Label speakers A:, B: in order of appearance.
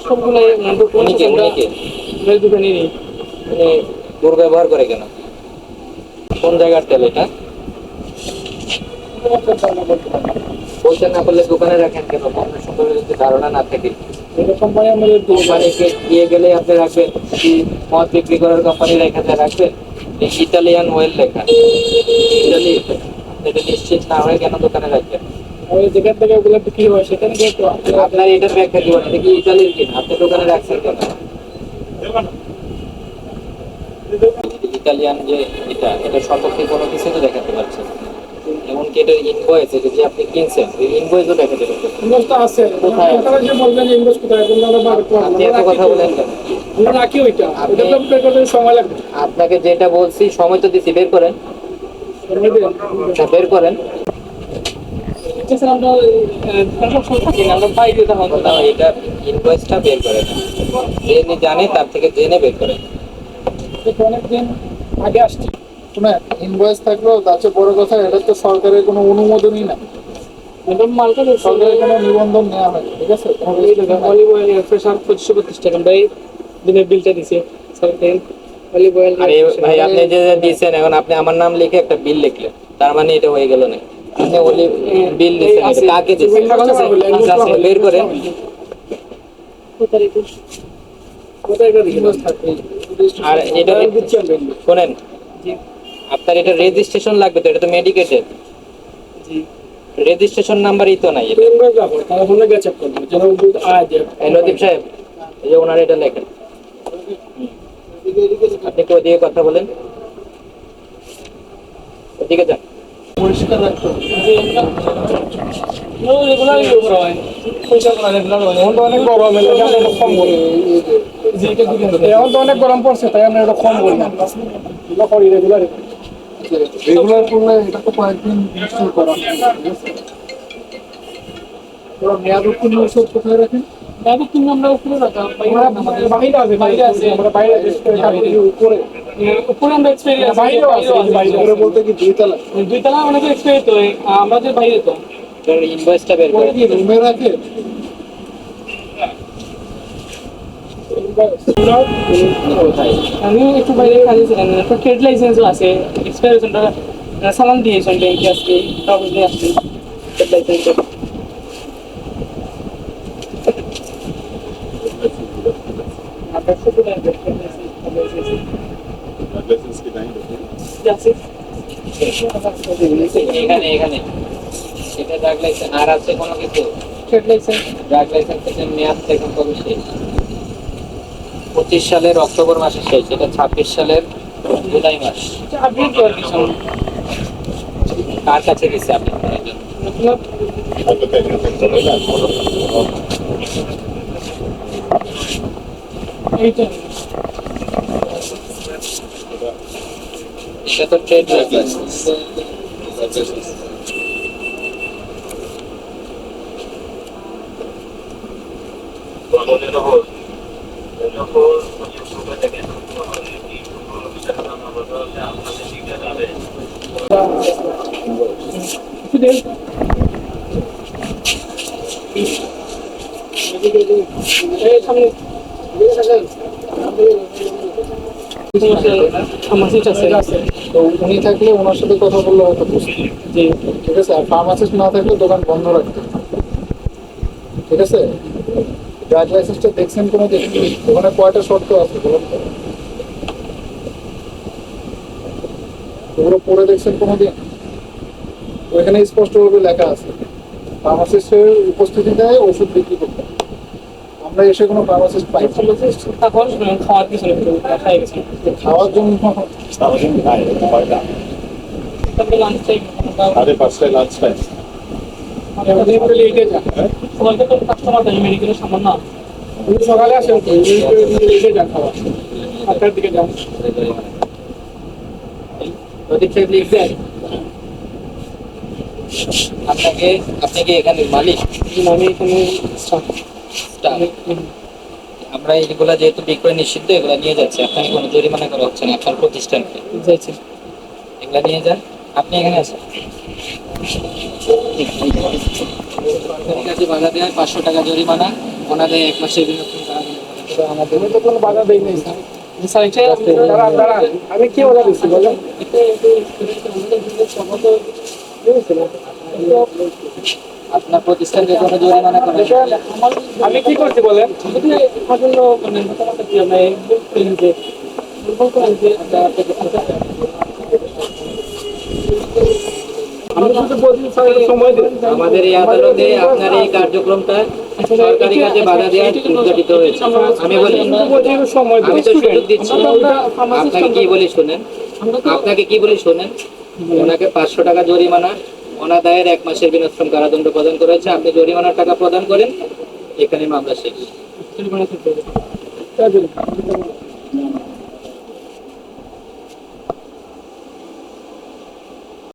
A: সবগুলাই
B: উনিকে
A: দোকানে নেই।
B: উনি দুর্ব্যবহার করে কেন? কোন জায়গার তেল এটা? বলতে না পারলে দোকানে রাখেন কেন? আপনার সম্পর্কে যদি ধারণা না থাকে,
A: কোম্পানি আমাদের
B: কোম্পানিকে দিয়ে গেলে আপনি রাখবেন কি? মদ বিক্রি করার কোম্পানি রেখে রাখবেন? ইটালিয়ান ওয়েল লেখা, ইটালি, এটা নিশ্চিত না হয়ে কেন দোকানে রাখবেন?
A: যেখান থেকে ওগুলো বিক্রি হয় সেখানে
B: আপনার এটার ব্যাখ্যা দিবেন, এটা কি ইটালির কিনা? আপনি দোকানে রাখছেন কেন? ইটালিয়ান যে এটা সতর্কে কোনো কিছু তো দেখাতে পারছেন, এমনকি এটার ইনভয়েস, এটা যে আপনি কিনছেন ওই ইনভয়েসও দেখাতে পারছেন।
A: ইনভয়েসটা আছে,
B: কোথায় আছে?
A: আপনারা যে বলবেন ইনভয়েস কোথায়,
B: আপনি এত কথা বলেন কেন?
A: আমরা রাখি ওইটা, ওটা তো বের করতে সময় লাগবে।
B: আপনাকে যেটা বলছি সময় তো দিছি, বের করেন, বের করেন।
A: আমরা বাইরে তখন
B: না, এটা ইনভয়েসটা বের করেন, যিনি জানে তার থেকে জেনে বের করেন।
A: অনেকদিন আগে আসছি, শোনা ইনভয়েস থাকলেও তার চেয়ে বড় কথা, এটা তো সরকারের কোনো অনুমোদনই না, ম্যাডাম মালটা সরকারের কোনো নিবন্ধন নেওয়া হয়, ঠিক আছে? অলিভ অয়েল ফ্রেশার 25-32 টাকা ভাই, দিনের বিলটা দিছে সরকার। অলিভ অয়েল
B: আরে ভাই, আপনি যে দিয়েছেন, এখন আপনি আমার নাম লিখে একটা বিল লিখলেন, তার মানে এটা হয়ে গেল না? আপনি অলিভ বিল দিয়েছেন, এটা কাকে দিয়েছেন? বের করেন। আর এটা শোনেন, আপনার এটা রেজিস্ট্রেশন লাগবে তো, এটা তো মেডিকেটেড, রেজিস্ট্রেশন নাম্বারই তো নাই এটা। লতিফ সাহেব, এই যে ওনার এটা লেখেন, আপনি কি ওদিকে কথা বলেন, ওদিকে যান।
A: পরিষ্কার রাখতে রেগুলার হয়, পরিষ্কার করা রেগুলার হয়। এখন তো অনেক গরম, কম করি, এখন তো অনেক গরম পড়ছে, তাই আমরা এটা কম করি না, করি রেগুলার। রেগুলার করলে এটা তো কয়েকদিন ইনস্টল করা হয়, ঠিক আছে? ওরা মেয়াদ উত্তীর্ণ ওষুধ কোথায় রাখেন? মেয়াদ উত্তীর্ণ আমরা উপরে রাখা, বাইরে আছে, বাইরে আছে, আমরা বাইরে উপরে উপরে আমরা এক্সপেরিয়েন্স বাইরেও আছে, বাইরে বলতে কি দুই তলা অনেক এক্সপেরিয়েন্স তো, আমরা যে বাইরে তো
B: ইনভয়েসটা বের করে
A: কি রুমে রাখে। আমি একটু বাইরে কাজে ছিলাম, একটা ট্রেড লাইসেন্সও আছে, এক্সপায়ারেশনটা সালান দিয়েছেন ব্যাংকে আজকে, কাগজ নিয়ে আসছি ট্রেড লাইসেন্স।
B: এখানে এখানে এটা ড্রাগ লাইসেন্স আর আছে কোনো কিছু?
A: ট্রেড লাইসেন্স,
B: ড্রাগ লাইসেন্সের মেয়াদ দেখুন কবে শেষ? 25 সালের অক্টোবর মাসে শেষ, এটা 26 সালের জুলাই মাস।
A: আপডেট করার কিছু
B: কার কাছে দিচ্ছে আপনি?
A: এইটা
B: এটা তো ট্রেড লাইসেন্স।
A: তো উনি থাকলে ওনার সাথে কথা বললে হয়তো বুঝতে, যে ঠিক আছে। আর ফার্মাসিস্ট না থাকলে দোকান বন্ধ রাখতে, ঠিক আছে? ড্রাগ লাইসেন্সটা দেখছেন কোনো দিন? ওখানে কয়টা শর্ত আছে বলুন তো? ওগুলো পড়ে দেখছেন কোনো দিন? ওইখানে স্পষ্টভাবে লেখা আছে ফার্মাসিস্টের উপস্থিতিতে ওষুধ বিক্রি করতে। আমরা এসে কোনো ফার্মাসিস্ট পাই খাওয়ার পিছনে খাওয়ার জন্য
C: লাঞ্চ টাইম
A: কাস্টমার মেডিকেলের সামান না, সকালে আসেন লেটে যান, খাওয়া 8টার দিকে যান।
B: প্রদীপ সাহেব লিখছেন আপনাকে, আপনি কি এখানে মালিক?
A: আমি এখানে
B: স্টাফ। আমরা এগুলা যেহেতু বিক্রয় নিষিদ্ধ, এগুলা নিয়ে যাচ্ছি, আপনাকে কোনো জরিমানা করা হচ্ছে না আপনার প্রতিষ্ঠানকে।
A: যাচ্ছি,
B: এগুলা নিয়ে যান, আপনি এখানে আসেন। বাধা দেওয়ায় 500 টাকা জরিমানা, ওনাদের 1 মাসের বিনোদন কারাদণ্ড
A: আমাদের তো কোনো বাধা দেই নাই স্যার। দাঁড়ান, আমি কি বাধা দিচ্ছি বলেন?
B: আপনার প্রতিষ্ঠানকে কোনো জরিমানা করেন?
A: আমি কি করছি বলেন? আমি শুধু বলছি স্যার একটু সময় দিন।
B: আমাদের এই আদালতে আপনার এই কার্যক্রমটা সরকারি কাজে বাধা দেওয়ার উদ্ঘাটিত হয়েছে। আমি বলি,
A: বলছি একটু সময় দিন।
B: আমি তো সুযোগ দিচ্ছি, আপনাকে কি বলি শোনেন, আপনাকে কি বলি শোনেন। ওনাকে 500 টাকা জরিমানা, অনাদায়ের 1 মাসের বিনাশ্রম কারাদণ্ড প্রদান করেছে। আপনি জরিমানার টাকা প্রদান করেন, এখানে মামলা শেষ।